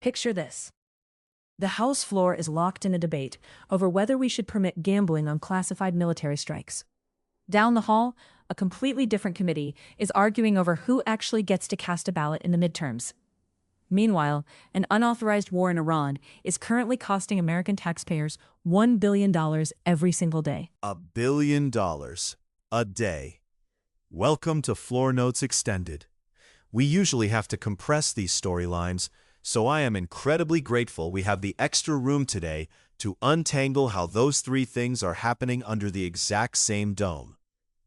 Picture this. The House floor is locked in a debate over whether we should permit gambling on classified military strikes. Down the hall, a completely different committee is arguing over who actually gets to cast a ballot in the midterms. Meanwhile, an unauthorized war in Iran is currently costing American taxpayers $1 billion every single day. $1 billion a day. Welcome to Floor Notes Extended. We usually have to compress these storylines, so I am incredibly grateful we have the extra room today to untangle how those three things are happening under the exact same dome.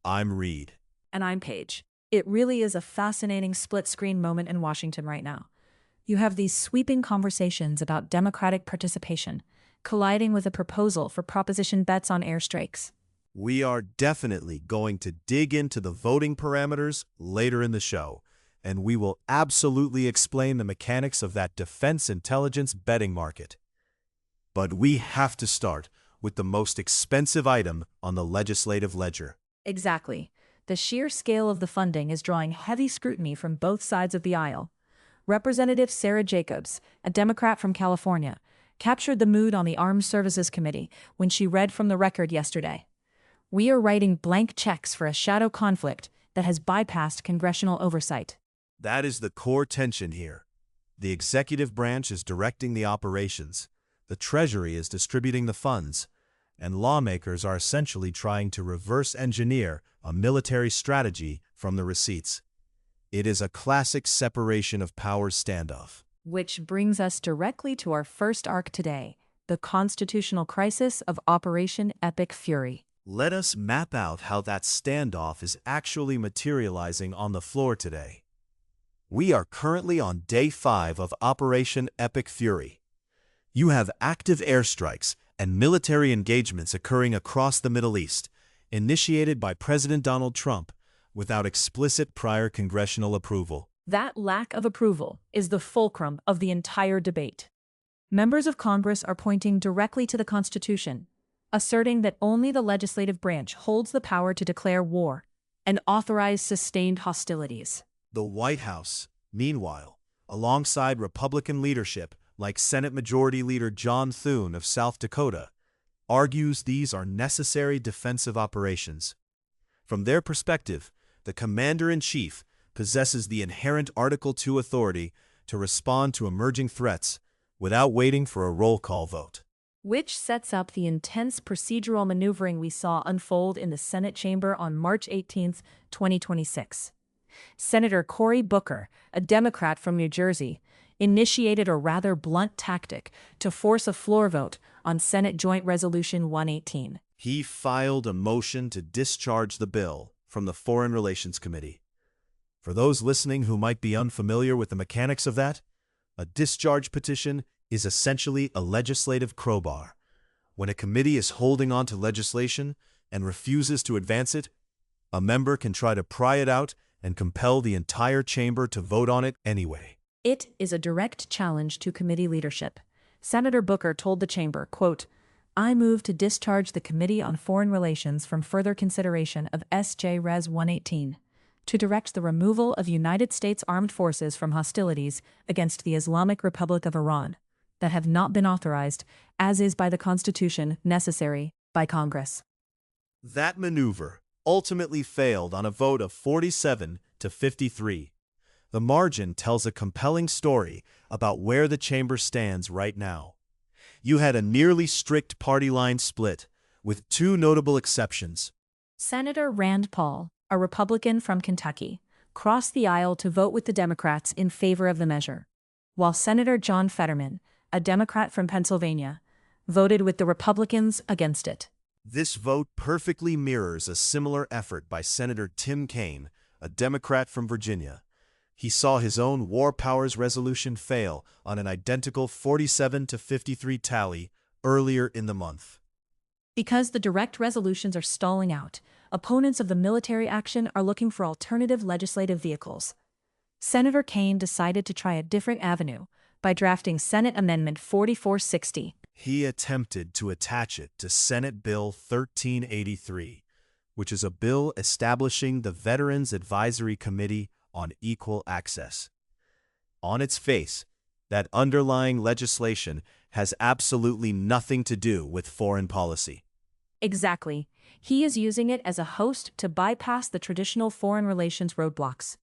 I'm Reed. And I'm Paige. It really is a fascinating split-screen moment in Washington right now. You have these sweeping conversations about Democratic participation, colliding with a proposal for proposition bets on airstrikes. We are definitely going to dig into the voting parameters later in the show, and we will absolutely explain the mechanics of that defense intelligence betting market. But we have to start with the most expensive item on the legislative ledger. Exactly. The sheer scale of the funding is drawing heavy scrutiny from both sides of the aisle. Representative Sarah Jacobs, a Democrat from California, captured the mood on the Armed Services Committee when she read from the record yesterday. We are writing blank checks for a shadow conflict that has bypassed congressional oversight. That is the core tension here. The executive branch is directing the operations, the Treasury is distributing the funds, and lawmakers are essentially trying to reverse engineer a military strategy from the receipts. It is a classic separation of powers standoff. Which brings us directly to our first arc today, the constitutional crisis of Operation Epic Fury. Let us map out how that standoff is actually materializing on the floor today. We are currently on Day 5 of Operation Epic Fury. You have active airstrikes and military engagements occurring across the Middle East, initiated by President Donald Trump, without explicit prior congressional approval. That lack of approval is the fulcrum of the entire debate. Members of Congress are pointing directly to the Constitution, asserting that only the legislative branch holds the power to declare war and authorize sustained hostilities. The White House, meanwhile, alongside Republican leadership like Senate Majority Leader John Thune of South Dakota, argues these are necessary defensive operations. From their perspective, the Commander-in-Chief possesses the inherent Article II authority to respond to emerging threats without waiting for a roll call vote. Which sets up the intense procedural maneuvering we saw unfold in the Senate chamber on March 18, 2026. Senator Cory Booker, a Democrat from New Jersey, initiated a rather blunt tactic to force a floor vote on Senate Joint Resolution 118. He filed a motion to discharge the bill from the Foreign Relations Committee. For those listening who might be unfamiliar with the mechanics of that, a discharge petition is essentially a legislative crowbar. When a committee is holding on to legislation and refuses to advance it, a member can try to pry it out and compel the entire chamber to vote on it anyway. It is a direct challenge to committee leadership. Senator Booker told the chamber, quote, "I move to discharge the Committee on Foreign Relations from further consideration of S.J. Res. 118 to direct the removal of United States armed forces from hostilities against the Islamic Republic of Iran that have not been authorized, as is by the Constitution necessary by Congress." That maneuver ultimately failed on a vote of 47 to 53. The margin tells a compelling story about where the chamber stands right now. You had a nearly strict party line split, with two notable exceptions. Senator Rand Paul, a Republican from Kentucky, crossed the aisle to vote with the Democrats in favor of the measure, while Senator John Fetterman, a Democrat from Pennsylvania, voted with the Republicans against it. This vote perfectly mirrors a similar effort by Senator Tim Kaine, a Democrat from Virginia. He saw his own War Powers resolution fail on an identical 47 to 53 tally earlier in the month. Because the direct resolutions are stalling out, opponents of the military action are looking for alternative legislative vehicles. Senator Kaine decided to try a different avenue by drafting Senate Amendment 4460. He attempted to attach it to Senate Bill 1383, which is a bill establishing the Veterans Advisory Committee on Equal Access. On its face, That underlying legislation has absolutely nothing to do with foreign policy. Exactly. He is using it as a host to bypass the traditional foreign relations roadblocks.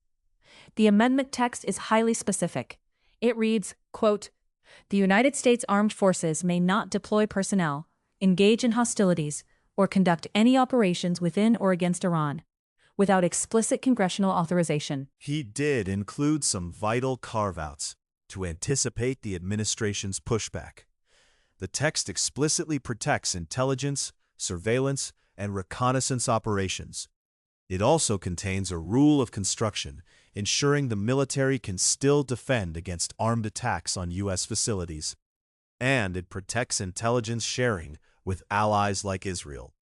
The amendment text is highly specific. It reads, quote, "The United States Armed Forces may not deploy personnel, engage in hostilities, or conduct any operations within or against Iran without explicit congressional authorization." He did include some vital carve-outs to anticipate the administration's pushback. The text explicitly protects intelligence, surveillance, and reconnaissance operations. It also contains a rule of construction, ensuring the military can still defend against armed attacks on U.S. facilities. And it protects intelligence sharing with allies like Israel.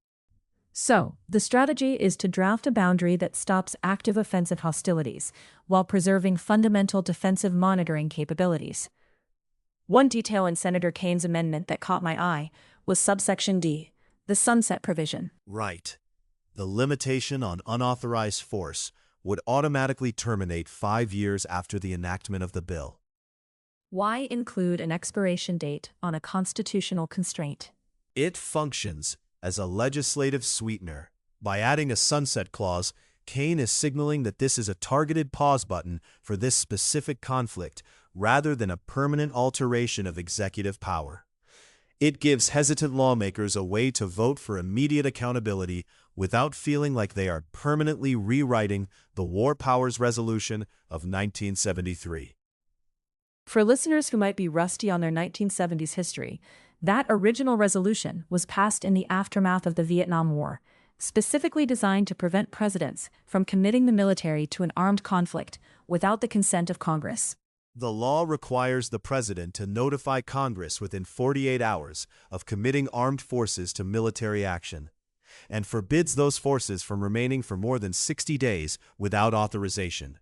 So, the strategy is to draft a boundary that stops active offensive hostilities while preserving fundamental defensive monitoring capabilities. One detail in Senator Kane's amendment that caught my eye was subsection D, the sunset provision. Right. The limitation on unauthorized force would automatically terminate 5 years after the enactment of the bill. Why include an expiration date on a constitutional constraint? It functions as a legislative sweetener. By adding a sunset clause, Kane is signaling that this is a targeted pause button for this specific conflict rather than a permanent alteration of executive power. It gives hesitant lawmakers a way to vote for immediate accountability without feeling like they are permanently rewriting the War Powers Resolution of 1973. For listeners who might be rusty on their 1970s history, that original resolution was passed in the aftermath of the Vietnam War, specifically designed to prevent presidents from committing the military to an armed conflict without the consent of Congress. The law requires the president to notify Congress within 48 hours of committing armed forces to military action, and forbids those forces from remaining for more than 60 days without authorization.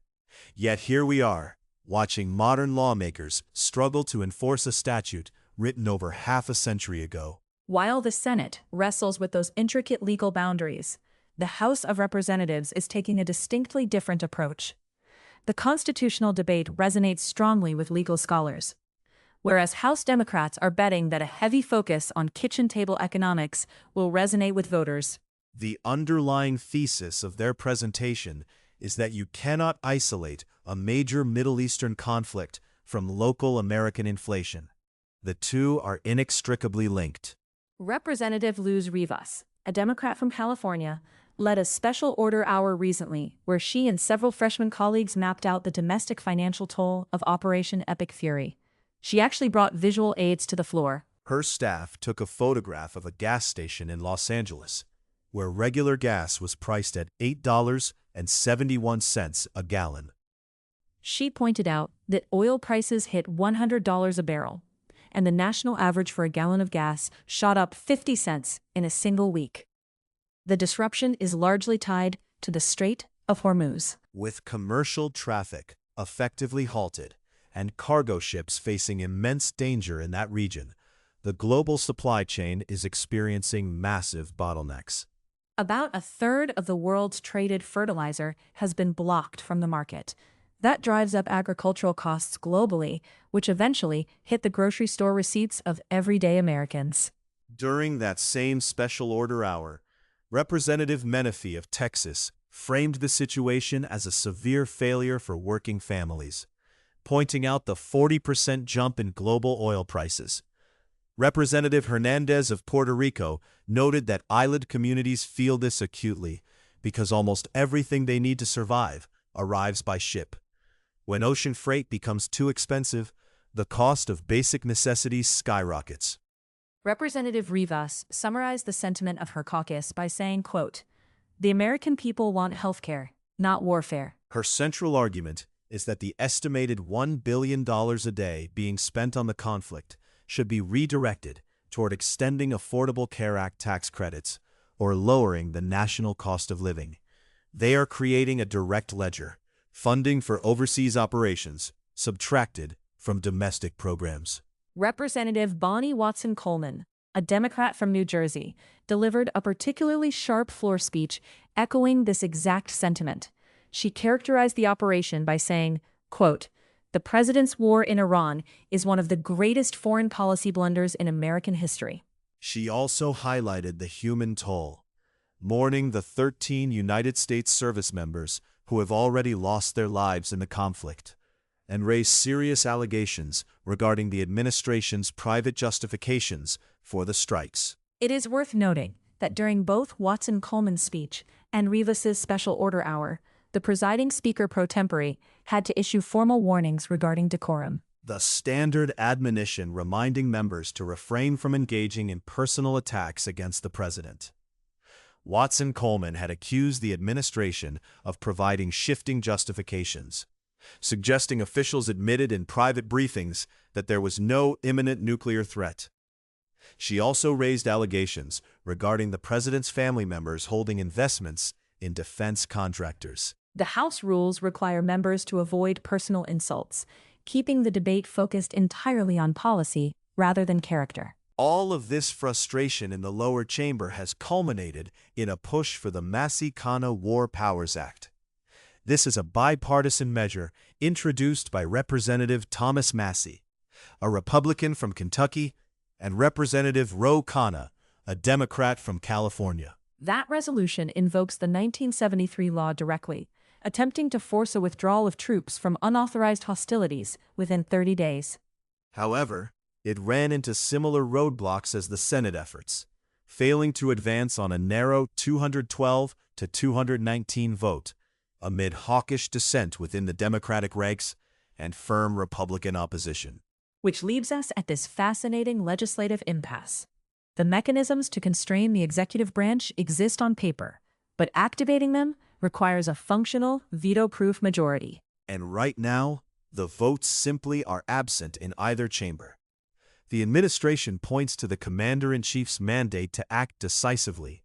Yet here we are, watching modern lawmakers struggle to enforce a statute written over half a century ago. While the Senate wrestles with those intricate legal boundaries, the House of Representatives is taking a distinctly different approach. The constitutional debate resonates strongly with legal scholars, whereas House Democrats are betting that a heavy focus on kitchen table economics will resonate with voters. The underlying thesis of their presentation is that you cannot isolate a major Middle Eastern conflict from local American inflation. The two are inextricably linked. Representative Luz Rivas, a Democrat from California, led a special order hour recently where she and several freshman colleagues mapped out the domestic financial toll of Operation Epic Fury. She actually brought visual aids to the floor. Her staff took a photograph of a gas station in Los Angeles, where regular gas was priced at $8.71 a gallon. She pointed out that oil prices hit $100 a barrel, and the national average for a gallon of gas shot up 50 cents in a single week. The disruption is largely tied to the Strait of Hormuz. With commercial traffic effectively halted and cargo ships facing immense danger in that region, the global supply chain is experiencing massive bottlenecks. About a third of the world's traded fertilizer has been blocked from the market. That drives up agricultural costs globally, which eventually hit the grocery store receipts of everyday Americans. During that same special order hour, Representative Menifee of Texas framed the situation as a severe failure for working families, pointing out the 40% jump in global oil prices. Representative Hernandez of Puerto Rico noted that island communities feel this acutely because almost everything they need to survive arrives by ship. When ocean freight becomes too expensive, the cost of basic necessities skyrockets. Representative Rivas summarized the sentiment of her caucus by saying, quote, "The American people want health care, not warfare." Her central argument is that the estimated $1 billion a day being spent on the conflict should be redirected toward extending Affordable Care Act tax credits or lowering the national cost of living. They are creating a direct ledger, funding for overseas operations, subtracted from domestic programs. Representative Bonnie Watson-Coleman, a Democrat from New Jersey, delivered a particularly sharp floor speech echoing this exact sentiment. She characterized the operation by saying, quote, The president's war in Iran is one of the greatest foreign policy blunders in American history. She also highlighted the human toll, mourning the 13 United States service members who have already lost their lives in the conflict, and raised serious allegations regarding the administration's private justifications for the strikes. It is worth noting that during both Watson-Coleman's speech and Rivas's special order hour, the presiding speaker pro tempore had to issue formal warnings regarding decorum. The standard admonition reminding members to refrain from engaging in personal attacks against the president. Watson-Coleman had accused the administration of providing shifting justifications, suggesting officials admitted in private briefings that there was no imminent nuclear threat. She also raised allegations regarding the president's family members holding investments in defense contractors. The House rules require members to avoid personal insults, keeping the debate focused entirely on policy rather than character. All of this frustration in the lower chamber has culminated in a push for the Massey-Khanna War Powers Act. This is a bipartisan measure introduced by Representative Thomas Massey, a Republican from Kentucky, and Representative Ro Khanna, a Democrat from California. That resolution invokes the 1973 law directly, attempting to force a withdrawal of troops from unauthorized hostilities within 30 days. However, it ran into similar roadblocks as the Senate efforts, failing to advance on a narrow 212 to 219 vote, amid hawkish dissent within the Democratic ranks and firm Republican opposition. Which leaves us at this fascinating legislative impasse. The mechanisms to constrain the executive branch exist on paper, but activating them requires a functional, veto-proof majority. And right now, the votes simply are absent in either chamber. The administration points to the commander-in-chief's mandate to act decisively,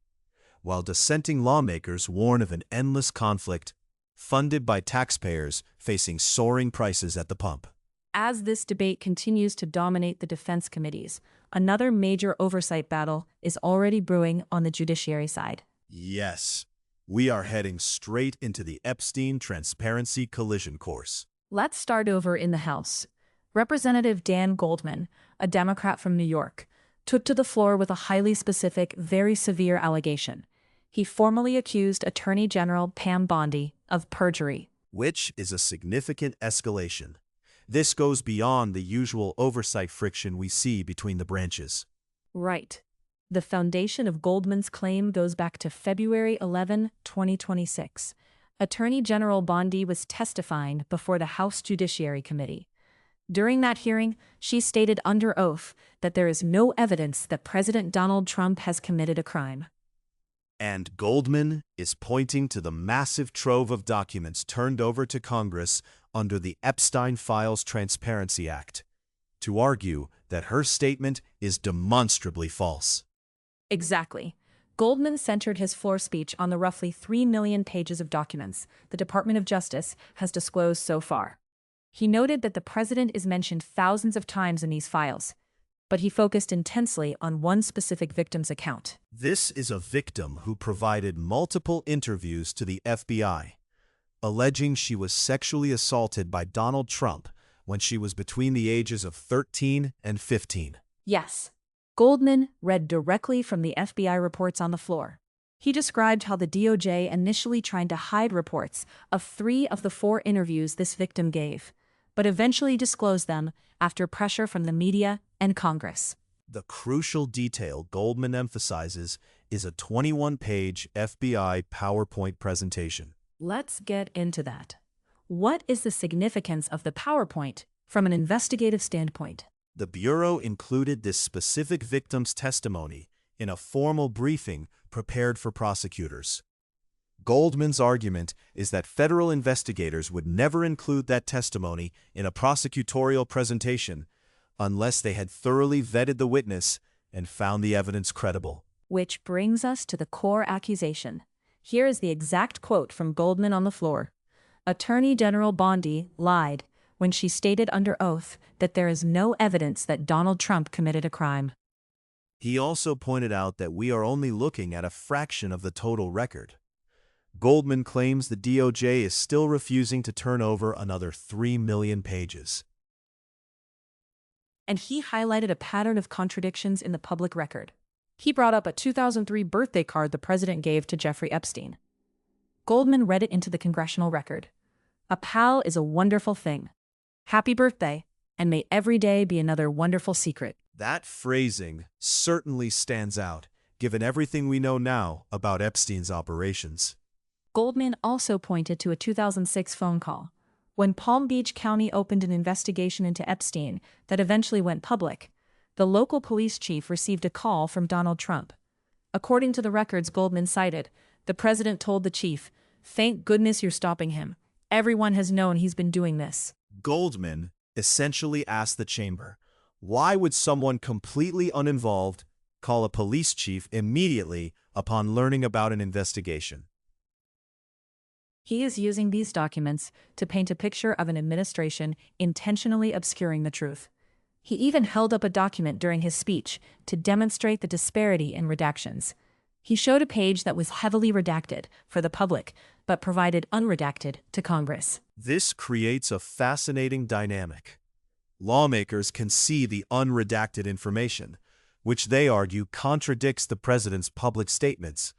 while dissenting lawmakers warn of an endless conflict funded by taxpayers facing soaring prices at the pump. As this debate continues to dominate the defense committees, another major oversight battle is already brewing on the judiciary side. Yes, we are heading straight into the Epstein transparency collision course. Let's start over in the House. Representative Dan Goldman, a Democrat from New York, took to the floor with a highly specific, very severe allegation. He formally accused Attorney General Pam Bondi of perjury, which is a significant escalation. This goes beyond the usual oversight friction we see between the branches. Right. The foundation of Goldman's claim goes back to February 11, 2026. Attorney General Bondi was testifying before the House Judiciary Committee. During that hearing, she stated under oath that there is no evidence that President Donald Trump has committed a crime. And Goldman is pointing to the massive trove of documents turned over to Congress under the Epstein Files Transparency Act, to argue that her statement is demonstrably false. Exactly. Goldman centered his floor speech on the roughly 3 million pages of documents the Department of Justice has disclosed so far. He noted that the president is mentioned thousands of times in these files, but he focused intensely on one specific victim's account. This is a victim who provided multiple interviews to the FBI, alleging she was sexually assaulted by Donald Trump when she was between the ages of 13 and 15. Yes. Goldman read directly from the FBI reports on the floor. He described how the DOJ initially tried to hide reports of 3 of the 4 interviews this victim gave, but eventually disclosed them after pressure from the media and Congress. The crucial detail Goldman emphasizes is a 21-page FBI PowerPoint presentation. Let's get into that. What is the significance of the PowerPoint from an investigative standpoint? The Bureau included this specific victim's testimony in a formal briefing prepared for prosecutors. Goldman's argument is that federal investigators would never include that testimony in a prosecutorial presentation unless they had thoroughly vetted the witness and found the evidence credible. Which brings us to the core accusation. Here is the exact quote from Goldman on the floor. Attorney General Bondi lied when she stated under oath that there is no evidence that Donald Trump committed a crime. He also pointed out that we are only looking at a fraction of the total record. Goldman claims the DOJ is still refusing to turn over another 3 million pages. And he highlighted a pattern of contradictions in the public record. He brought up a 2003 birthday card the president gave to Jeffrey Epstein. Goldman read it into the Congressional Record. "A pal is a wonderful thing. Happy birthday, and may every day be another wonderful secret." That phrasing certainly stands out, given everything we know now about Epstein's operations. Goldman also pointed to a 2006 phone call, when Palm Beach County opened an investigation into Epstein that eventually went public. The local police chief received a call from Donald Trump. According to the records Goldman cited, the president told the chief, "Thank goodness you're stopping him. Everyone has known he's been doing this." Goldman essentially asked the chamber, why would someone completely uninvolved call a police chief immediately upon learning about an investigation? He is using these documents to paint a picture of an administration intentionally obscuring the truth. He even held up a document during his speech to demonstrate the disparity in redactions. He showed a page that was heavily redacted for the public, but provided unredacted to Congress. This creates a fascinating dynamic. Lawmakers can see the unredacted information, which they argue contradicts the president's public statements,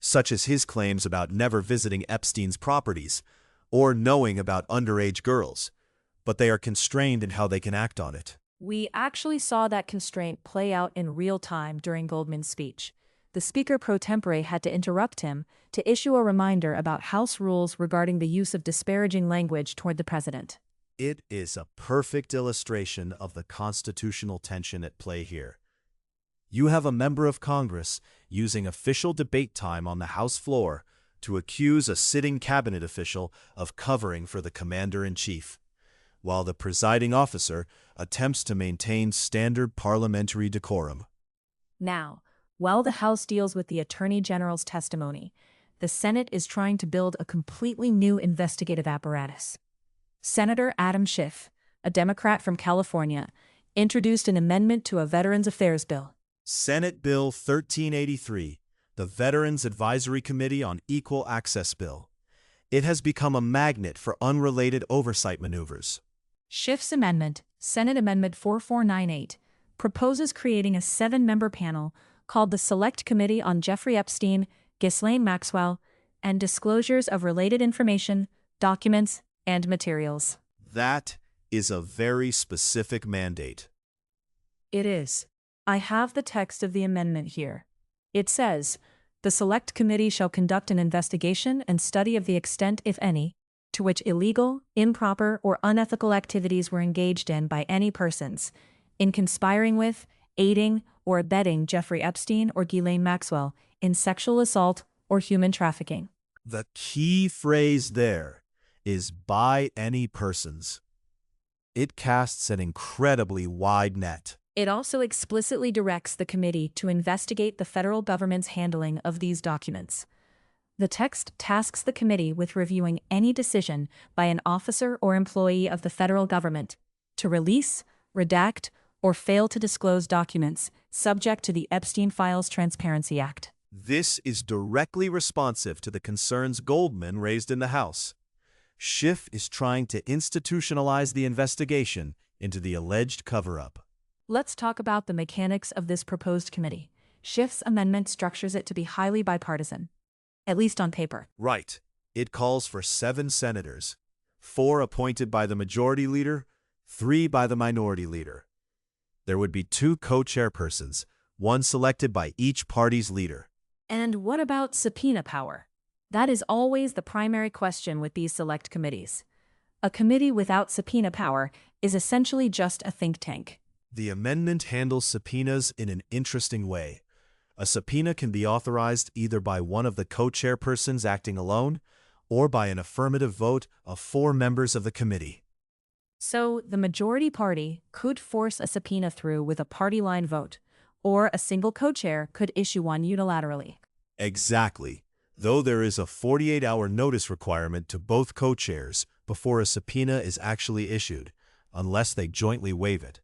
such as his claims about never visiting Epstein's properties or knowing about underage girls, but they are constrained in how they can act on it. We actually saw that constraint play out in real time during Goldman's speech. The Speaker pro tempore had to interrupt him to issue a reminder about House rules regarding the use of disparaging language toward the president. It is a perfect illustration of the constitutional tension at play here. You have a member of Congress using official debate time on the House floor to accuse a sitting cabinet official of covering for the commander-in-chief, while the presiding officer attempts to maintain standard parliamentary decorum. Now, while the House deals with the Attorney General's testimony, the Senate is trying to build a completely new investigative apparatus. Senator Adam Schiff, a Democrat from California, introduced an amendment to a Veterans Affairs bill. Senate Bill 1383, the Veterans Advisory Committee on Equal Access Bill. It has become a magnet for unrelated oversight maneuvers. Schiff's amendment, Senate Amendment 4498, proposes creating a 7-member panel called the Select Committee on Jeffrey Epstein, Ghislaine Maxwell, and Disclosures of Related Information, Documents, and Materials. That is a very specific mandate. It is. I have the text of the amendment here. It says, "The Select Committee shall conduct an investigation and study of the extent, if any, to which illegal, improper, or unethical activities were engaged in by any persons in conspiring with, aiding, or abetting Jeffrey Epstein or Ghislaine Maxwell in sexual assault or human trafficking." The key phrase there is "by any persons." It casts an incredibly wide net. It also explicitly directs the committee to investigate the federal government's handling of these documents. The text tasks the committee with reviewing any decision by an officer or employee of the federal government to release, redact, or fail to disclose documents subject to the Epstein Files Transparency Act. This is directly responsive to the concerns Goldman raised in the House. Schiff is trying to institutionalize the investigation into the alleged cover-up. Let's talk about the mechanics of this proposed committee. Schiff's amendment structures it to be highly bipartisan, at least on paper. Right. It calls for 7 senators, 4 appointed by the majority leader, 3 by the minority leader. There would be 2 co-chairpersons, 1 selected by each party's leader. And what about subpoena power? That is always the primary question with these select committees. A committee without subpoena power is essentially just a think tank. The amendment handles subpoenas in an interesting way. A subpoena can be authorized either by one of the co-chairpersons acting alone or by an affirmative vote of 4 members of the committee. So the majority party could force a subpoena through with a party line vote, or a single co-chair could issue one unilaterally. Exactly, though there is a 48-hour notice requirement to both co-chairs before a subpoena is actually issued, unless they jointly waive it.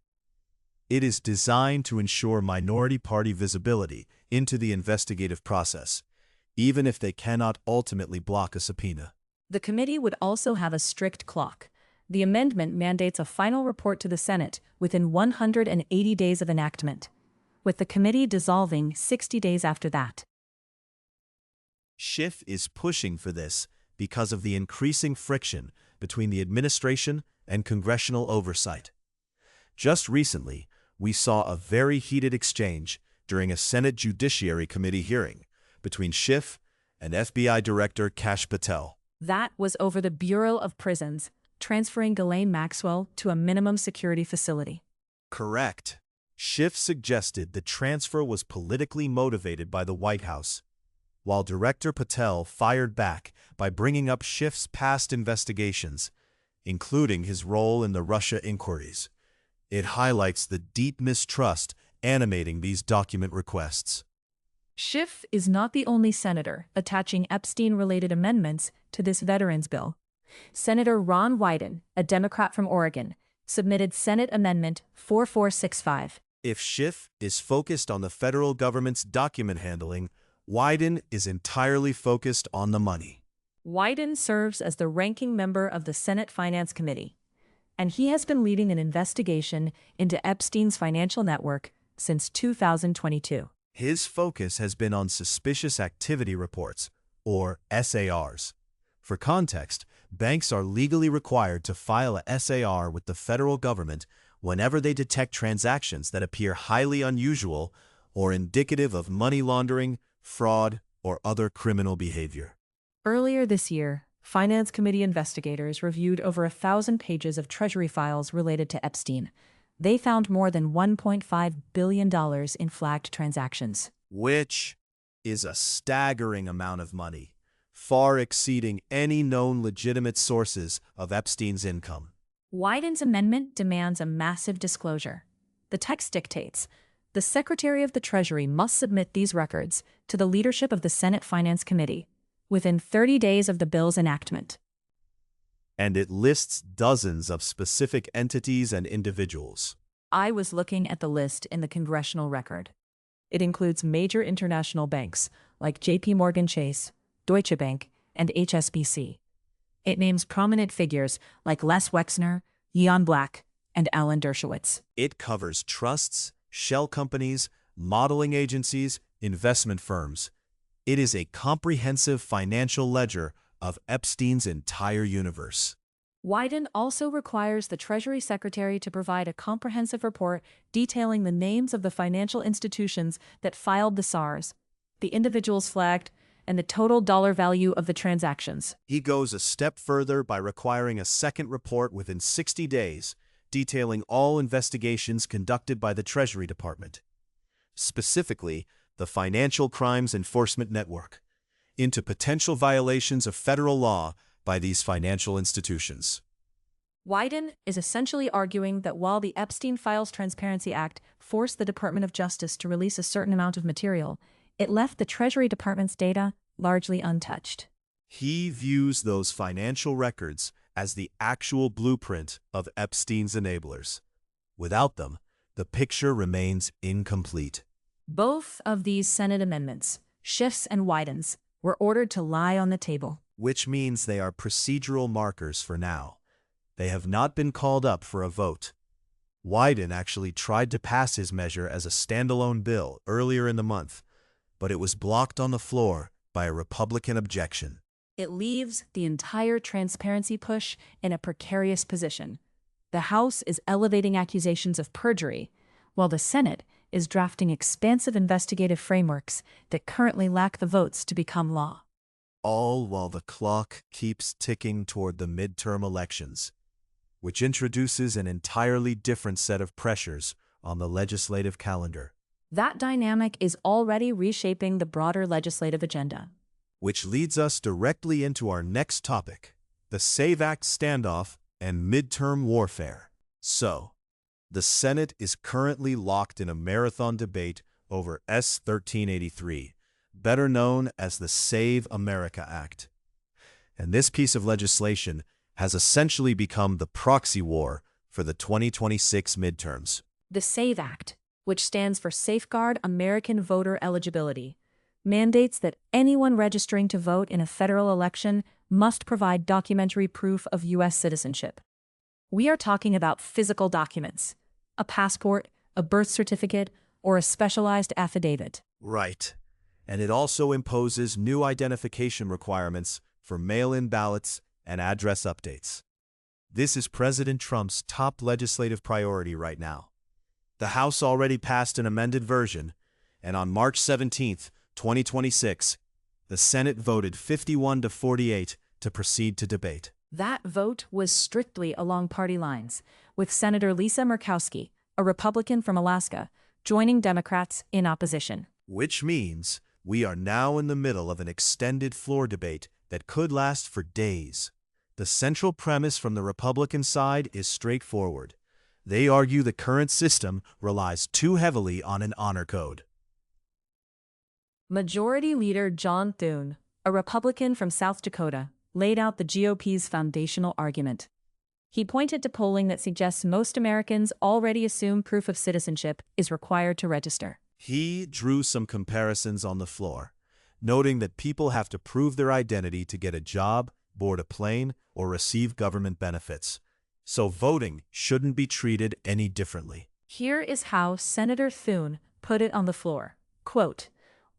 It is designed to ensure minority party visibility into the investigative process, even if they cannot ultimately block a subpoena. The committee would also have a strict clock. The amendment mandates a final report to the Senate within 180 days of enactment, with the committee dissolving 60 days after that. Schiff is pushing for this because of the increasing friction between the administration and congressional oversight. Just recently, we saw a very heated exchange during a Senate Judiciary Committee hearing between Schiff and FBI Director Kash Patel. That was over the Bureau of Prisons, transferring Ghislaine Maxwell to a minimum security facility. Correct. Schiff suggested the transfer was politically motivated by the White House, while Director Patel fired back by bringing up Schiff's past investigations, including his role in the Russia inquiries. It highlights the deep mistrust animating these document requests. Schiff is not the only senator attaching Epstein-related amendments to this veterans bill. Senator Ron Wyden, a Democrat from Oregon, submitted Senate Amendment 4465. If Schiff is focused on the federal government's document handling, Wyden is entirely focused on the money. Wyden serves as the ranking member of the Senate Finance Committee, and he has been leading an investigation into Epstein's financial network since 2022. His focus has been on suspicious activity reports, or SARs. For context, banks are legally required to file a SAR with the federal government whenever they detect transactions that appear highly unusual or indicative of money laundering, fraud, or other criminal behavior. Earlier this year, Finance Committee investigators reviewed over 1,000 pages of Treasury files related to Epstein. They found more than $1.5 billion in flagged transactions, which is a staggering amount of money, far exceeding any known legitimate sources of Epstein's income. Wyden's amendment demands a massive disclosure. The text dictates, the Secretary of the Treasury must submit these records to the leadership of the Senate Finance Committee within 30 days of the bill's enactment. And it lists dozens of specific entities and individuals. I was looking at the list in the Congressional Record. It includes major international banks like J.P. Morgan Chase, Deutsche Bank, and HSBC. It names prominent figures like Les Wexner, Jan Black, and Alan Dershowitz. It covers trusts, shell companies, modeling agencies, investment firms. It is a comprehensive financial ledger of Epstein's entire universe. Wyden also requires the Treasury Secretary to provide a comprehensive report detailing the names of the financial institutions that filed the SARs, the individuals flagged, and the total dollar value of the transactions. He goes a step further by requiring a second report within 60 days, detailing all investigations conducted by the Treasury Department, specifically the Financial Crimes Enforcement Network, into potential violations of federal law by these financial institutions. Wyden is essentially arguing that while the Epstein Files Transparency Act forced the Department of Justice to release a certain amount of material, it left the Treasury Department's data largely untouched. He views those financial records as the actual blueprint of Epstein's enablers. Without them, the picture remains incomplete. Both of these Senate amendments, Schiff's and Wyden's, were ordered to lie on the table, which means they are procedural markers for now. They have not been called up for a vote. Wyden actually tried to pass his measure as a standalone bill earlier in the month, but it was blocked on the floor by a Republican objection. It leaves the entire transparency push in a precarious position. The House is elevating accusations of perjury, while the Senate is drafting expansive investigative frameworks that currently lack the votes to become law. All while the clock keeps ticking toward the midterm elections, which introduces an entirely different set of pressures on the legislative calendar. That dynamic is already reshaping the broader legislative agenda. Which leads us directly into our next topic, the SAVE Act standoff and midterm warfare. So, the Senate is currently locked in a marathon debate over S. 1383, better known as the Save America Act. And this piece of legislation has essentially become the proxy war for the 2026 midterms. The SAVE Act, which stands for Safeguard American Voter Eligibility, mandates that anyone registering to vote in a federal election must provide documentary proof of U.S. citizenship. We are talking about physical documents, a passport, a birth certificate, or a specialized affidavit. Right. And it also imposes new identification requirements for mail-in ballots and address updates. This is President Trump's top legislative priority right now. The House already passed an amended version, and on March 17, 2026, the Senate voted 51-48 to proceed to debate. That vote was strictly along party lines, with Senator Lisa Murkowski, a Republican from Alaska, joining Democrats in opposition. Which means we are now in the middle of an extended floor debate that could last for days. The central premise from the Republican side is straightforward. They argue the current system relies too heavily on an honor code. Majority Leader John Thune, a Republican from South Dakota, laid out the GOP's foundational argument. He pointed to polling that suggests most Americans already assume proof of citizenship is required to register. He drew some comparisons on the floor, noting that people have to prove their identity to get a job, board a plane, or receive government benefits. So voting shouldn't be treated any differently. Here is how Senator Thune put it on the floor. Quote,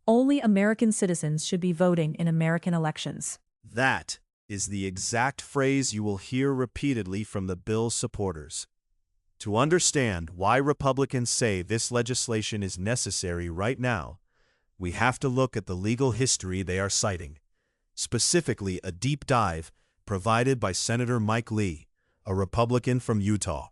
"Only American citizens should be voting in American elections." That is the exact phrase you will hear repeatedly from the bill's supporters. To understand why Republicans say this legislation is necessary right now, we have to look at the legal history they are citing, specifically a deep dive provided by Senator Mike Lee, a Republican from Utah.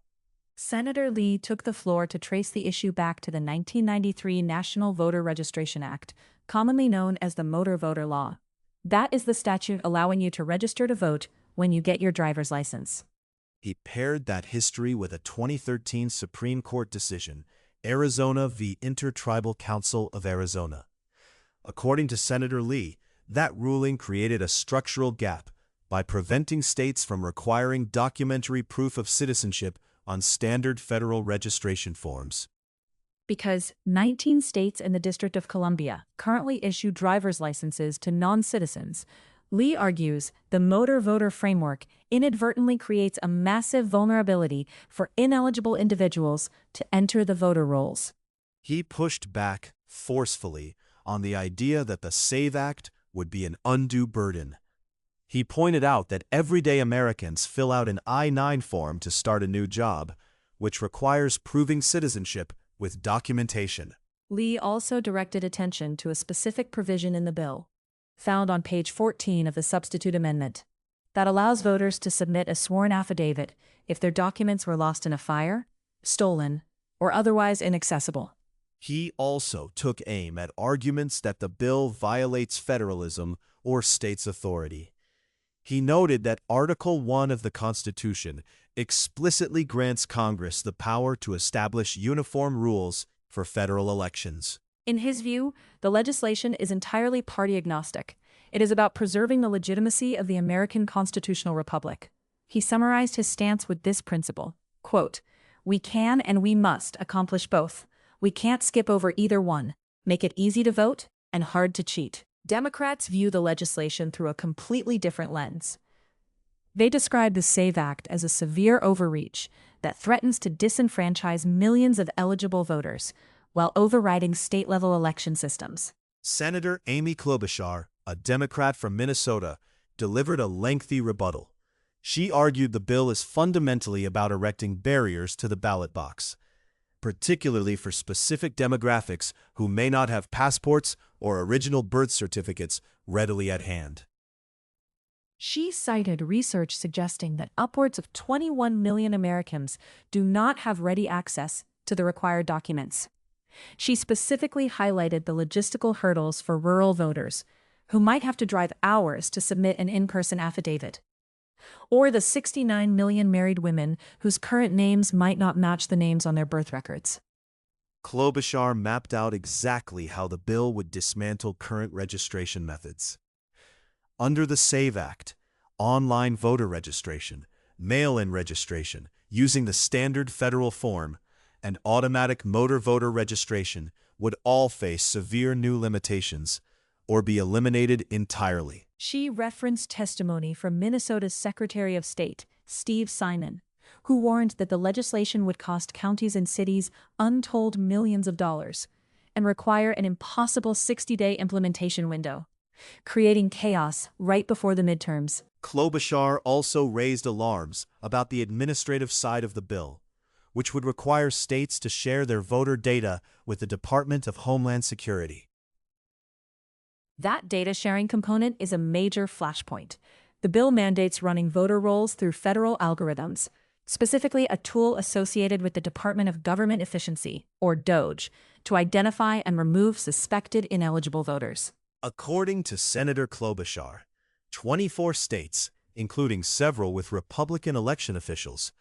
Senator Lee took the floor to trace the issue back to the 1993 National Voter Registration Act, commonly known as the Motor Voter Law. That is the statute allowing you to register to vote when you get your driver's license. He paired that history with a 2013 Supreme Court decision, Arizona v. Intertribal Council of Arizona. According to Senator Lee, that ruling created a structural gap by preventing states from requiring documentary proof of citizenship on standard federal registration forms. Because 19 states and the District of Columbia currently issue driver's licenses to non-citizens, Lee argues the motor voter framework inadvertently creates a massive vulnerability for ineligible individuals to enter the voter rolls. He pushed back forcefully on the idea that the SAVE Act would be an undue burden. He pointed out that everyday Americans fill out an I-9 form to start a new job, which requires proving citizenship with documentation. Lee also directed attention to a specific provision in the bill, found on page 14 of the substitute amendment, that allows voters to submit a sworn affidavit if their documents were lost in a fire, stolen, or otherwise inaccessible. He also took aim at arguments that the bill violates federalism or states' authority. He noted that Article 1 of the Constitution explicitly grants Congress the power to establish uniform rules for federal elections. In his view, the legislation is entirely party agnostic. It is about preserving the legitimacy of the American constitutional republic. He summarized his stance with this principle, quote, "We can and we must accomplish both. We can't skip over either one. Make it easy to vote and hard to cheat." Democrats view the legislation through a completely different lens. They describe the SAVE Act as a severe overreach that threatens to disenfranchise millions of eligible voters while overriding state-level election systems. Senator Amy Klobuchar, a Democrat from Minnesota, delivered a lengthy rebuttal. She argued the bill is fundamentally about erecting barriers to the ballot box, particularly for specific demographics who may not have passports or original birth certificates readily at hand. She cited research suggesting that upwards of 21 million Americans do not have ready access to the required documents. She specifically highlighted the logistical hurdles for rural voters, who might have to drive hours to submit an in-person affidavit, or the 69 million married women whose current names might not match the names on their birth records. Klobuchar mapped out exactly how the bill would dismantle current registration methods. Under the SAVE Act, online voter registration, mail-in registration using the standard federal form, and automatic motor voter registration would all face severe new limitations, or be eliminated entirely. She referenced testimony from Minnesota's Secretary of State, Steve Simon, who warned that the legislation would cost counties and cities untold millions of dollars and require an impossible 60-day implementation window, creating chaos right before the midterms. Klobuchar also raised alarms about the administrative side of the bill, which would require states to share their voter data with the Department of Homeland Security. That data sharing component is a major flashpoint. The bill mandates running voter rolls through federal algorithms, specifically a tool associated with the Department of Government Efficiency, or DOGE, to identify and remove suspected ineligible voters. According to Senator Klobuchar, 24 states, including several with Republican election officials,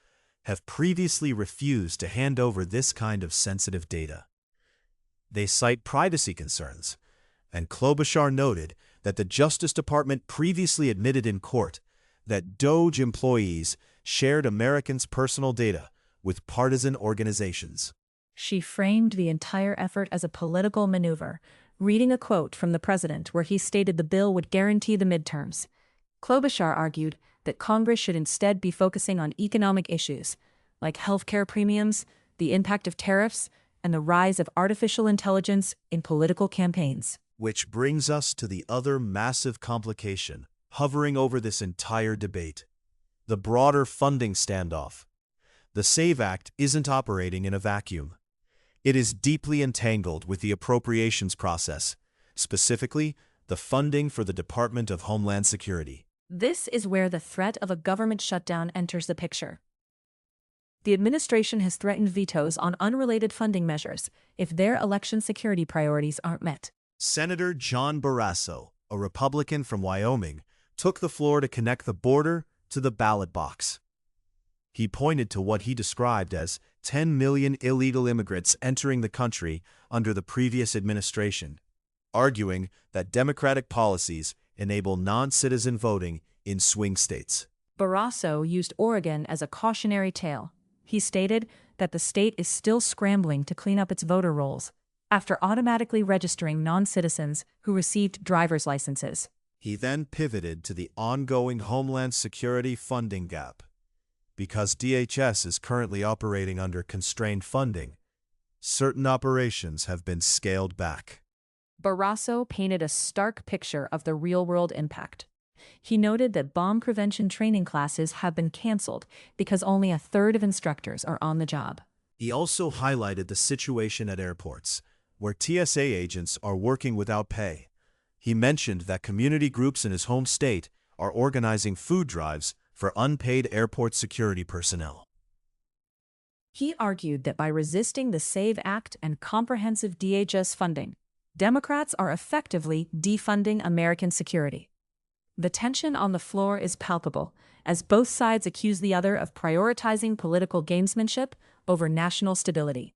have previously refused to hand over this kind of sensitive data. They cite privacy concerns, and Klobuchar noted that the Justice Department previously admitted in court that DOGE employees shared Americans' personal data with partisan organizations. She framed the entire effort as a political maneuver, reading a quote from the president where he stated the bill would guarantee the midterms. Klobuchar argued that Congress should instead be focusing on economic issues, like healthcare premiums, the impact of tariffs, and the rise of artificial intelligence in political campaigns. Which brings us to the other massive complication hovering over this entire debate: the broader funding standoff. The SAVE Act isn't operating in a vacuum. It is deeply entangled with the appropriations process, specifically the funding for the Department of Homeland Security. This is where the threat of a government shutdown enters the picture. The administration has threatened vetoes on unrelated funding measures if their election security priorities aren't met. Senator John Barrasso, a Republican from Wyoming, took the floor to connect the border to the ballot box. He pointed to what he described as 10 million illegal immigrants entering the country under the previous administration, arguing that Democratic policies enable non-citizen voting in swing states. Barrasso used Oregon as a cautionary tale. He stated that the state is still scrambling to clean up its voter rolls after automatically registering non-citizens who received driver's licenses. He then pivoted to the ongoing Homeland Security funding gap. Because DHS is currently operating under constrained funding, certain operations have been scaled back. Barrasso painted a stark picture of the real-world impact. He noted that bomb prevention training classes have been canceled because only a third of instructors are on the job. He also highlighted the situation at airports, where TSA agents are working without pay. He mentioned that community groups in his home state are organizing food drives for unpaid airport security personnel. He argued that by resisting the SAVE Act and comprehensive DHS funding, Democrats are effectively defunding American security. The tension on the floor is palpable, as both sides accuse the other of prioritizing political gamesmanship over national stability.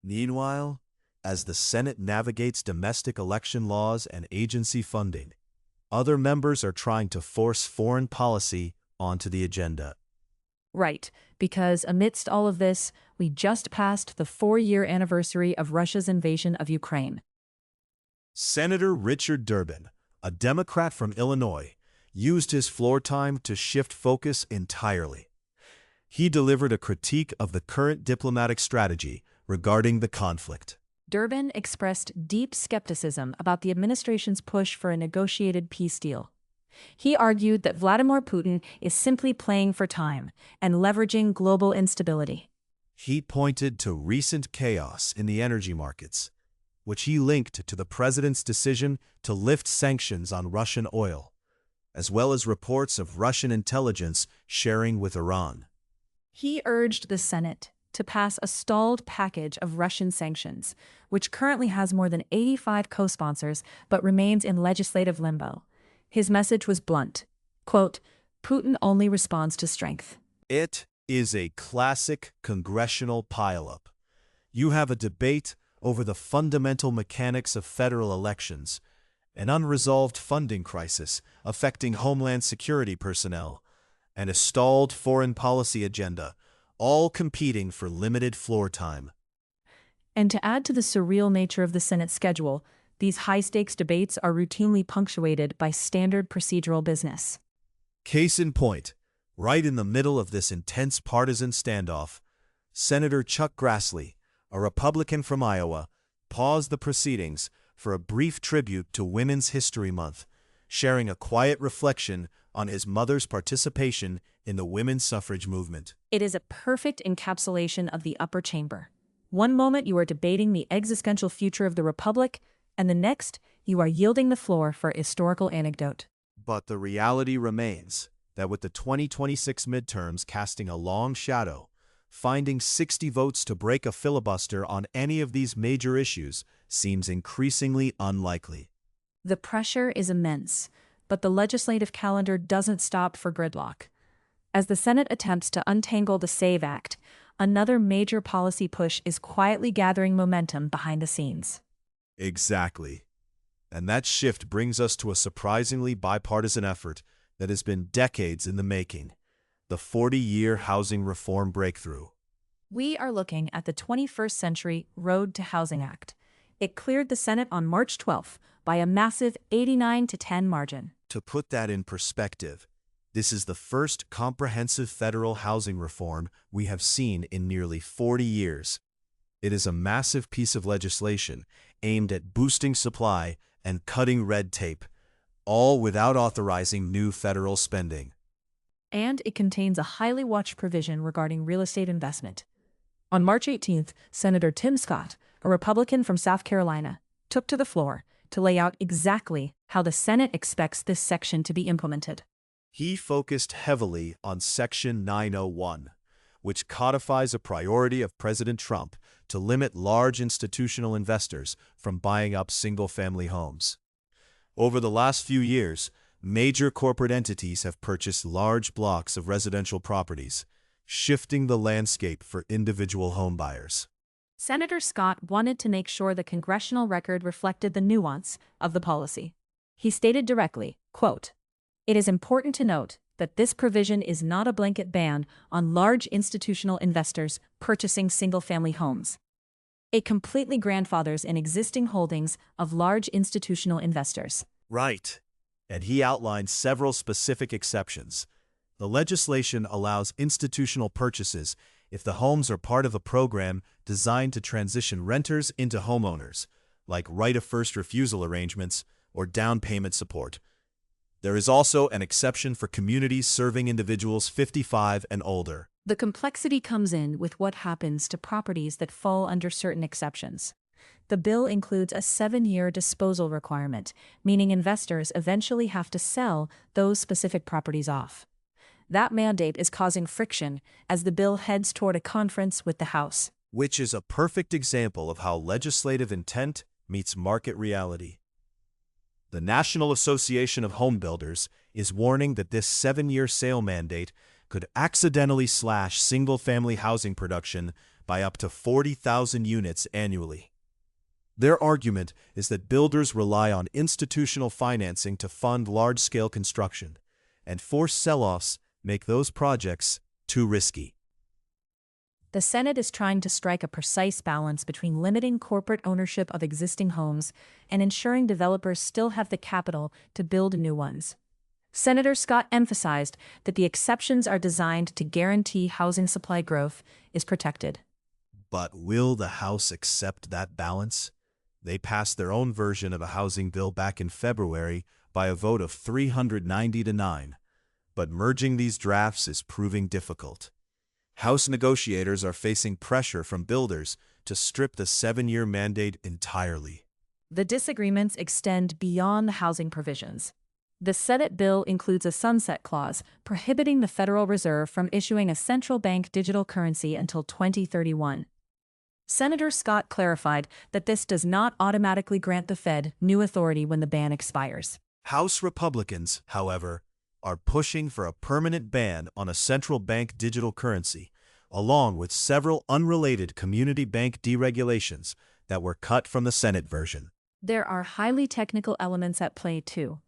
Meanwhile, as the Senate navigates domestic election laws and agency funding, other members are trying to force foreign policy onto the agenda. Right, because amidst all of this, we just passed the 4-year anniversary of Russia's invasion of Ukraine. Senator Richard Durbin, a Democrat from Illinois, used his floor time to shift focus entirely. He delivered a critique of the current diplomatic strategy regarding the conflict. Durbin expressed deep skepticism about the administration's push for a negotiated peace deal. He argued that Vladimir Putin is simply playing for time and leveraging global instability. He pointed to recent chaos in the energy markets, which he linked to the president's decision to lift sanctions on Russian oil, as well as reports of Russian intelligence sharing with Iran. He urged the Senate to pass a stalled package of Russian sanctions, which currently has more than 85 co-sponsors but remains in legislative limbo. His message was blunt. Quote, Putin only responds to strength. It is a classic congressional pileup. You have a debate over the fundamental mechanics of federal elections, an unresolved funding crisis affecting Homeland Security personnel, and a stalled foreign policy agenda, all competing for limited floor time. And to add to the surreal nature of the Senate schedule, these high-stakes debates are routinely punctuated by standard procedural business. Case in point, right in the middle of this intense partisan standoff, Senator Chuck Grassley, a Republican from Iowa, paused the proceedings for a brief tribute to Women's History Month, sharing a quiet reflection on his mother's participation in the women's suffrage movement. It is a perfect encapsulation of the upper chamber. One moment you are debating the existential future of the republic, and the next you are yielding the floor for historical anecdote. But the reality remains that with the 2026 midterms casting a long shadow, finding 60 votes to break a filibuster on any of these major issues seems increasingly unlikely. The pressure is immense, but the legislative calendar doesn't stop for gridlock. As the Senate attempts to untangle the SAVE Act, another major policy push is quietly gathering momentum behind the scenes. Exactly. And that shift brings us to a surprisingly bipartisan effort that has been decades in the making: the 40-year housing reform breakthrough. We are looking at the 21st Century Road to Housing Act. It cleared the Senate on March 12th by a massive 89-10 margin. To put that in perspective, this is the first comprehensive federal housing reform we have seen in nearly 40 years. It is a massive piece of legislation aimed at boosting supply and cutting red tape, all without authorizing new federal spending. And it contains a highly watched provision regarding real estate investment. On March 18th, Senator Tim Scott, a Republican from South Carolina, took to the floor to lay out exactly how the Senate expects this section to be implemented. He focused heavily on Section 901, which codifies a priority of President Trump to limit large institutional investors from buying up single-family homes. Over the last few years, major corporate entities have purchased large blocks of residential properties, shifting the landscape for individual homebuyers. Senator Scott wanted to make sure the Congressional Record reflected the nuance of the policy. He stated directly, quote, "It is important to note that this provision is not a blanket ban on large institutional investors purchasing single-family homes. It completely grandfathers in existing holdings of large institutional investors." Right. And he outlined several specific exceptions. The legislation allows institutional purchases if the homes are part of a program designed to transition renters into homeowners, like right of first refusal arrangements or down payment support. There is also an exception for communities serving individuals 55 and older. The complexity comes in with what happens to properties that fall under certain exceptions. The bill includes a 7-year disposal requirement, meaning investors eventually have to sell those specific properties off. That mandate is causing friction as the bill heads toward a conference with the House. Which is a perfect example of how legislative intent meets market reality. The National Association of Home Builders is warning that this 7-year sale mandate could accidentally slash single-family housing production by up to 40,000 units annually. Their argument is that builders rely on institutional financing to fund large-scale construction, and forced sell-offs make those projects too risky. The Senate is trying to strike a precise balance between limiting corporate ownership of existing homes and ensuring developers still have the capital to build new ones. Senator Scott emphasized that the exceptions are designed to guarantee housing supply growth is protected. But will the House accept that balance? They passed their own version of a housing bill back in February by a vote of 390 to 9. But merging these drafts is proving difficult. House negotiators are facing pressure from builders to strip the 7-year mandate entirely. The disagreements extend beyond the housing provisions. The Senate bill includes a sunset clause prohibiting the Federal Reserve from issuing a central bank digital currency until 2031. Senator Scott clarified that this does not automatically grant the Fed new authority when the ban expires. House Republicans, however, are pushing for a permanent ban on a central bank digital currency, along with several unrelated community bank deregulations that were cut from the Senate version. There are highly technical elements at play, too.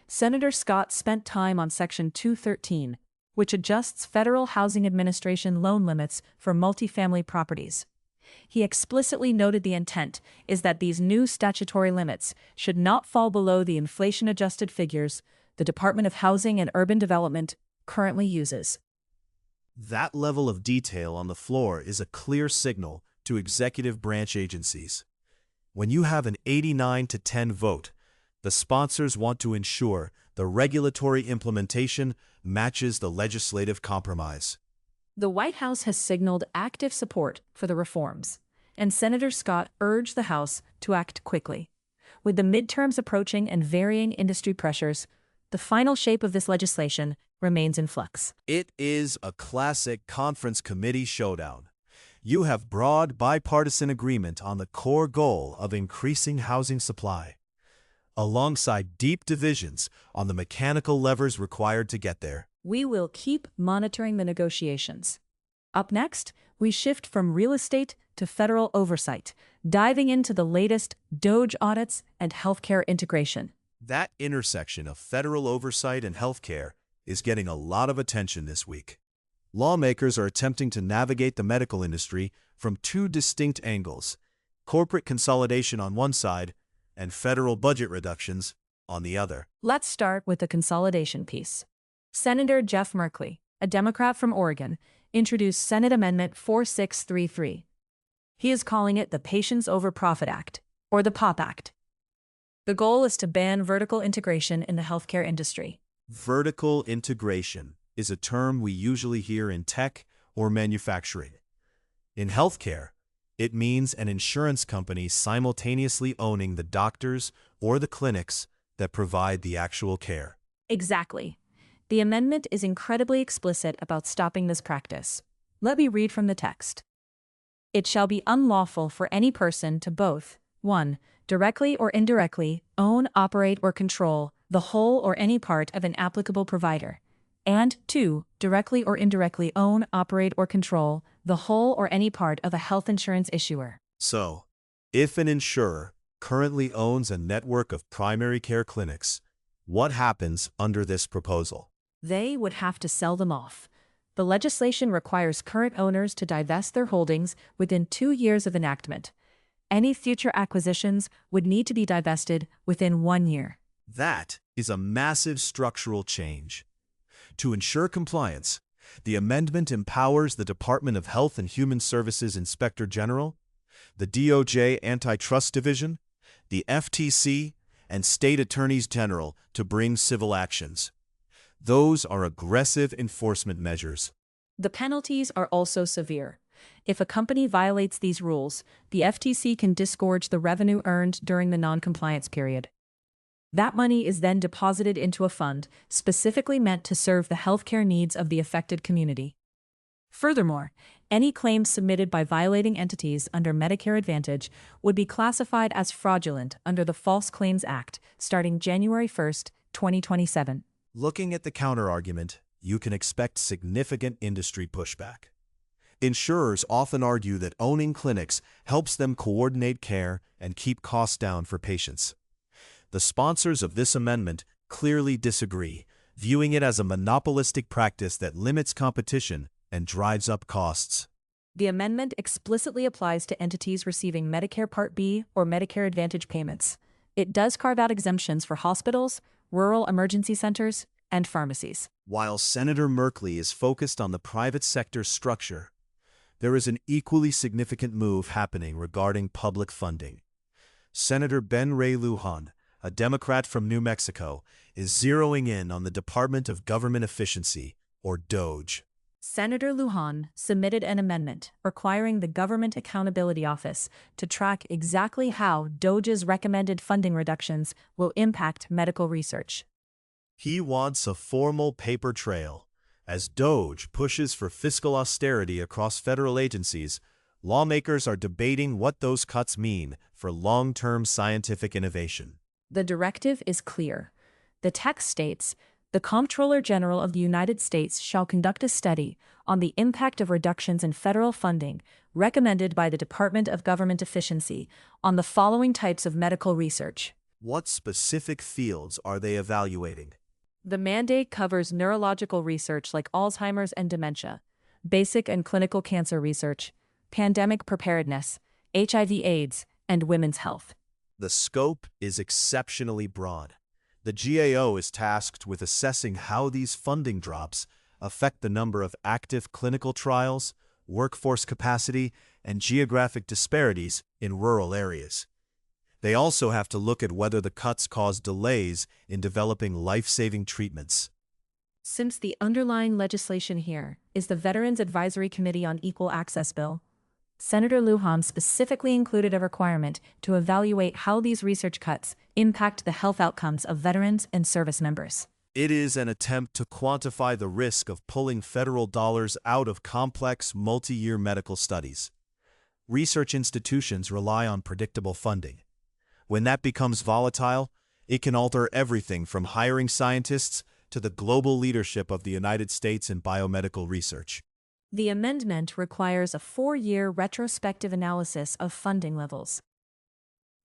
Senator Scott spent time on Section 213, which adjusts Federal Housing Administration loan limits for multifamily properties. He explicitly noted the intent is that these new statutory limits should not fall below the inflation-adjusted figures the Department of Housing and Urban Development currently uses. That level of detail on the floor is a clear signal to executive branch agencies. When you have an 89-10 vote, the sponsors want to ensure the regulatory implementation matches the legislative compromise. The White House has signaled active support for the reforms, and Senator Scott urged the House to act quickly. With the midterms approaching and varying industry pressures, the final shape of this legislation remains in flux. It is a classic conference committee showdown. You have broad bipartisan agreement on the core goal of increasing housing supply, alongside deep divisions on the mechanical levers required to get there. We will keep monitoring the negotiations. Up next, we shift from real estate to federal oversight, diving into the latest DOGE audits and healthcare integration. That intersection of federal oversight and healthcare is getting a lot of attention this week. Lawmakers are attempting to navigate the medical industry from two distinct angles: corporate consolidation on one side and federal budget reductions on the other. Let's start with the consolidation piece. Senator Jeff Merkley, a Democrat from Oregon, introduced Senate Amendment 4633. He is calling it the Patients Over Profit Act, or the POP Act. The goal is to ban vertical integration in the healthcare industry. Vertical integration is a term we usually hear in tech or manufacturing. In healthcare, it means an insurance company simultaneously owning the doctors or the clinics that provide the actual care. Exactly. The amendment is incredibly explicit about stopping this practice. Let me read from the text. It shall be unlawful for any person to both 1. Directly or indirectly own, operate, or control the whole or any part of an applicable provider, and 2. Directly or indirectly own, operate, or control the whole or any part of a health insurance issuer. So, if an insurer currently owns a network of primary care clinics, what happens under this proposal? They would have to sell them off. The legislation requires current owners to divest their holdings within 2 years of enactment. Any future acquisitions would need to be divested within 1 year. That is a massive structural change. To ensure compliance, the amendment empowers the Department of Health and Human Services Inspector General, the DOJ Antitrust Division, the FTC, and state attorneys general to bring civil actions. Those are aggressive enforcement measures. The penalties are also severe. If a company violates these rules, the FTC can disgorge the revenue earned during the non-compliance period. That money is then deposited into a fund specifically meant to serve the healthcare needs of the affected community. Furthermore, any claims submitted by violating entities under Medicare Advantage would be classified as fraudulent under the False Claims Act starting January 1, 2027. Looking at the counterargument, you can expect significant industry pushback. Insurers often argue that owning clinics helps them coordinate care and keep costs down for patients. The sponsors of this amendment clearly disagree, viewing it as a monopolistic practice that limits competition and drives up costs. The amendment explicitly applies to entities receiving Medicare Part B or Medicare Advantage payments. It does carve out exemptions for hospitals, rural emergency centers, and pharmacies. While Senator Merkley is focused on the private sector structure, there is an equally significant move happening regarding public funding. Senator Ben Ray Lujan, a Democrat from New Mexico, is zeroing in on the Department of Government Efficiency, or DOGE. Senator Lujan submitted an amendment requiring the Government Accountability Office to track exactly how DOGE's recommended funding reductions will impact medical research. He wants a formal paper trail. As DOGE pushes for fiscal austerity across federal agencies, lawmakers are debating what those cuts mean for long-term scientific innovation. The directive is clear. The text states, "The Comptroller General of the United States shall conduct a study on the impact of reductions in federal funding recommended by the Department of Government Efficiency on the following types of medical research." What specific fields are they evaluating? The mandate covers neurological research like Alzheimer's and dementia, basic and clinical cancer research, pandemic preparedness, HIV/AIDS, and women's health. The scope is exceptionally broad. The GAO is tasked with assessing how these funding drops affect the number of active clinical trials, workforce capacity, and geographic disparities in rural areas. They also have to look at whether the cuts cause delays in developing life-saving treatments. Since the underlying legislation here is the Veterans Advisory Committee on Equal Access Bill, Senator Lujan specifically included a requirement to evaluate how these research cuts impact the health outcomes of veterans and service members. It is an attempt to quantify the risk of pulling federal dollars out of complex, multi-year medical studies. Research institutions rely on predictable funding. When that becomes volatile, it can alter everything from hiring scientists to the global leadership of the United States in biomedical research. The amendment requires a 4-year retrospective analysis of funding levels.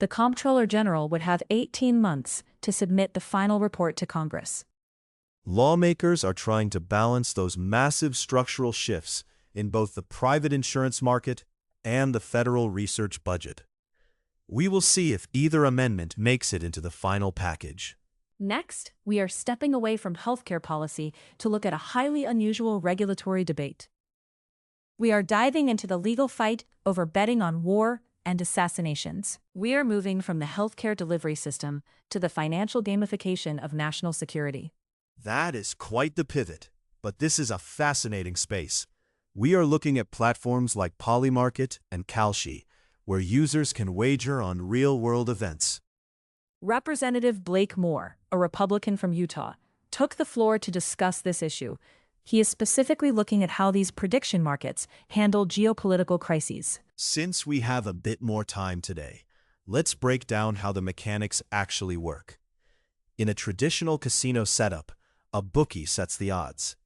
The Comptroller General would have 18 months to submit the final report to Congress. Lawmakers are trying to balance those massive structural shifts in both the private insurance market and the federal research budget. We will see if either amendment makes it into the final package. Next, we are stepping away from healthcare policy to look at a highly unusual regulatory debate. We are diving into the legal fight over betting on war and assassinations. We are moving from the healthcare delivery system to the financial gamification of national security. That is quite the pivot, but this is a fascinating space. We are looking at platforms like Polymarket and Kalshi, where users can wager on real-world events. Representative Blake Moore, a Republican from Utah, took the floor to discuss this issue. He is specifically looking at how these prediction markets handle geopolitical crises. Since we have a bit more time today, let's break down how the mechanics actually work. In a traditional casino setup, a bookie sets the odds.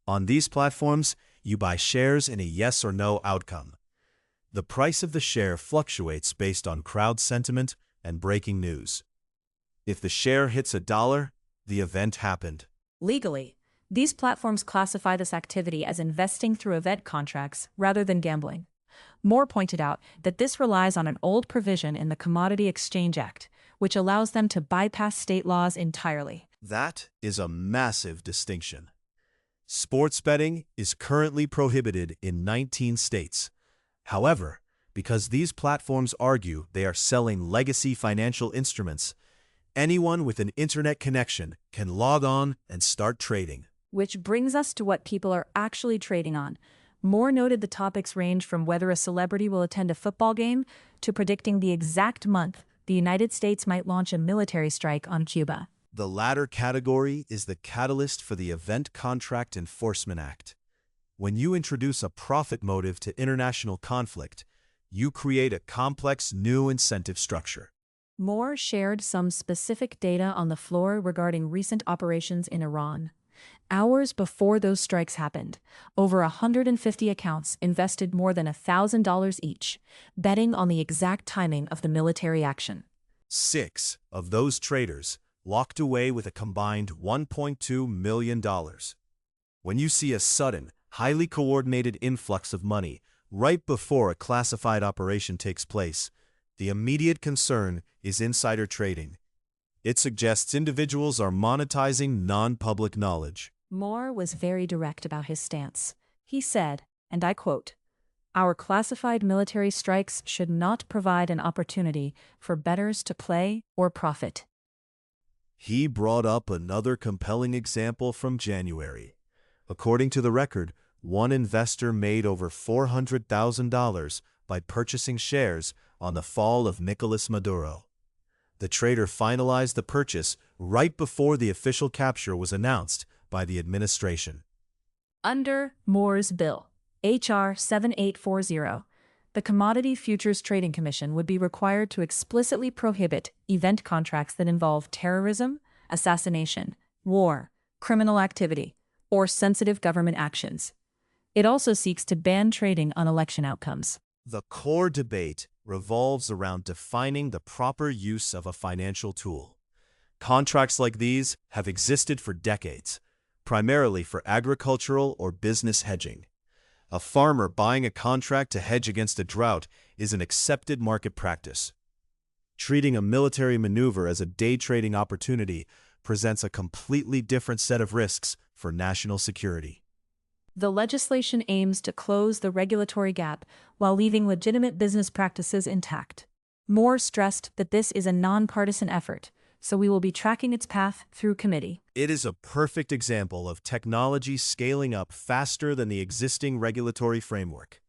On these platforms, you buy shares in a yes or no outcome. The price of the share fluctuates based on crowd sentiment and breaking news. If the share hits $1, the event happened. Legally, these platforms classify this activity as investing through event contracts rather than gambling. Moore pointed out that this relies on an old provision in the Commodity Exchange Act, which allows them to bypass state laws entirely. That is a massive distinction. Sports betting is currently prohibited in 19 states. However, because these platforms argue they are selling legacy financial instruments, anyone with an internet connection can log on and start trading. Which brings us to what people are actually trading on. Moore noted the topics range from whether a celebrity will attend a football game to predicting the exact month the United States might launch a military strike on Cuba. The latter category is the catalyst for the Event Contract Enforcement Act. When you introduce a profit motive to international conflict, you create a complex new incentive structure. Moore shared some specific data on the floor regarding recent operations in Iran. Hours before those strikes happened, over 150 accounts invested more than $1,000 each, betting on the exact timing of the military action. 6 of those traders walked away with a combined $1.2 million. When you see a sudden, highly coordinated influx of money right before a classified operation takes place, the immediate concern is insider trading. It suggests individuals are monetizing non-public knowledge. Moore was very direct about his stance. He said, and I quote, "Our classified military strikes should not provide an opportunity for bettors to play or profit." He brought up another compelling example from January. According to the record, one investor made over $400,000 by purchasing shares on the fall of Nicolas Maduro. The trader finalized the purchase right before the official capture was announced by the administration. Under Moore's bill, H.R. 7840, the Commodity Futures Trading Commission would be required to explicitly prohibit event contracts that involve terrorism, assassination, war, criminal activity, or sensitive government actions. It also seeks to ban trading on election outcomes. The core debate revolves around defining the proper use of a financial tool. Contracts like these have existed for decades, primarily for agricultural or business hedging. A farmer buying a contract to hedge against a drought is an accepted market practice. Treating a military maneuver as a day trading opportunity presents a completely different set of risks for national security. The legislation aims to close the regulatory gap while leaving legitimate business practices intact. Moore stressed that this is a nonpartisan effort, so we will be tracking its path through committee. It is a perfect example of technology scaling up faster than the existing regulatory framework.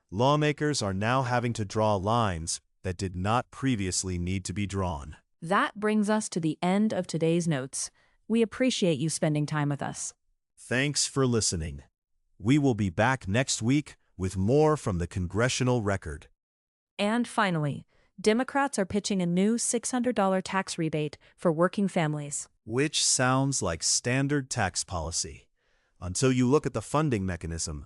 Lawmakers are now having to draw lines that did not previously need to be drawn. That brings us to the end of today's notes. We appreciate you spending time with us. Thanks for listening. We will be back next week with more from the Congressional Record. And finally, Democrats are pitching a new $600 tax rebate for working families. Which sounds like standard tax policy. Until you look at the funding mechanism.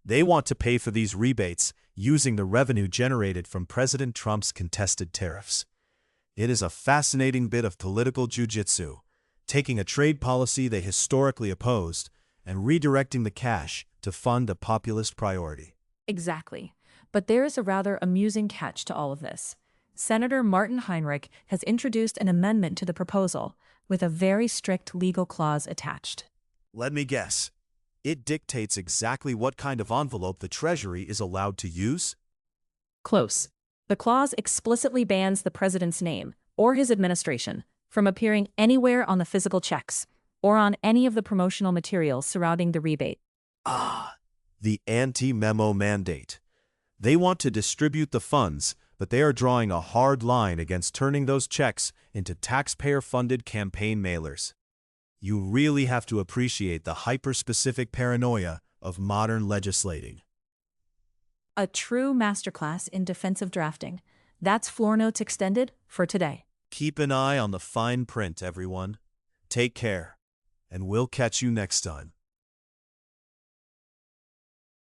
They want to pay for these rebates using the revenue generated from President Trump's contested tariffs. It is a fascinating bit of political jujitsu, taking a trade policy they historically opposed and redirecting the cash to fund a populist priority. Exactly. But there is a rather amusing catch to all of this. Senator Martin Heinrich has introduced an amendment to the proposal with a very strict legal clause attached. Let me guess. It dictates exactly what kind of envelope the Treasury is allowed to use? Close. The clause explicitly bans the president's name, or his administration, from appearing anywhere on the physical checks, or on any of the promotional materials surrounding the rebate. The anti-memo mandate. They want to distribute the funds, but they are drawing a hard line against turning those checks into taxpayer-funded campaign mailers. You really have to appreciate the hyper-specific paranoia of modern legislating. A true masterclass in defensive drafting. That's Floor Notes Extended for today. Keep an eye on the fine print, everyone. Take care, and we'll catch you next time.